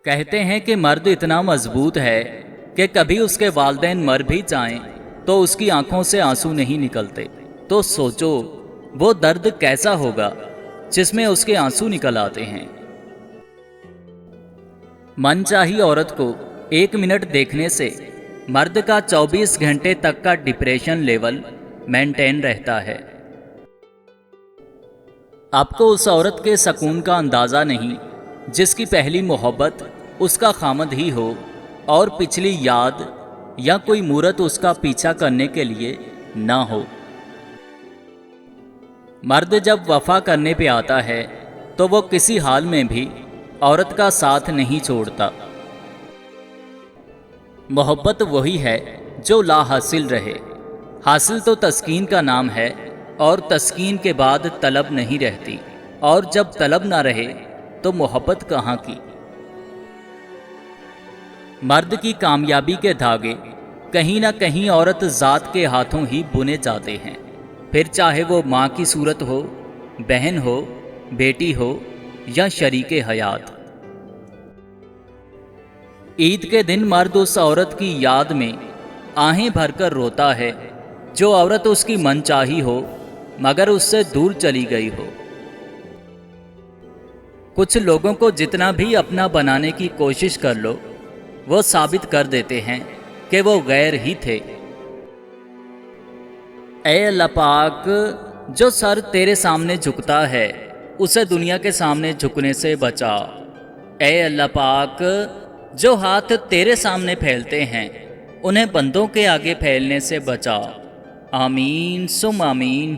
کہتے ہیں کہ مرد اتنا مضبوط ہے کہ کبھی اس کے والدین مر بھی جائیں تو اس کی آنکھوں سے آنسو نہیں نکلتے۔ تو سوچو وہ درد کیسا ہوگا جس میں اس کے آنسو نکل آتے ہیں۔ من چاہی عورت کو 1 منٹ دیکھنے سے مرد کا 24 گھنٹے تک کا ڈپریشن لیول مینٹین رہتا ہے۔ آپ کو اس عورت کے سکون کا اندازہ نہیں جس کی پہلی محبت اس کا خامد ہی ہو اور پچھلی یاد یا کوئی مورت اس کا پیچھا کرنے کے لیے نہ ہو۔ مرد جب وفا کرنے پہ آتا ہے تو وہ کسی حال میں بھی عورت کا ساتھ نہیں چھوڑتا۔ محبت وہی ہے جو لا حاصل رہے۔ حاصل تو تسکین کا نام ہے، اور تسکین کے بعد طلب نہیں رہتی، اور جب طلب نہ رہے تو محبت کہاں کی۔ مرد کی کامیابی کے دھاگے کہیں نہ کہیں عورت ذات کے ہاتھوں ہی بنے جاتے ہیں، پھر چاہے وہ ماں کی صورت ہو، بہن ہو، بیٹی ہو یا شریک حیات۔ عید کے دن مرد اس عورت کی یاد میں آہیں بھر کر روتا ہے جو عورت اس کی من چاہی ہو مگر اس سے دور چلی گئی ہو۔ کچھ لوگوں کو جتنا بھی اپنا بنانے کی کوشش کر لو وہ ثابت کر دیتے ہیں کہ وہ غیر ہی تھے۔ اے اللہ پاک، جو سر تیرے سامنے جھکتا ہے اسے دنیا کے سامنے جھکنے سے بچا۔ اے اللہ پاک، جو ہاتھ تیرے سامنے پھیلتے ہیں انہیں بندوں کے آگے پھیلنے سے بچا۔ آمین ثم آمین۔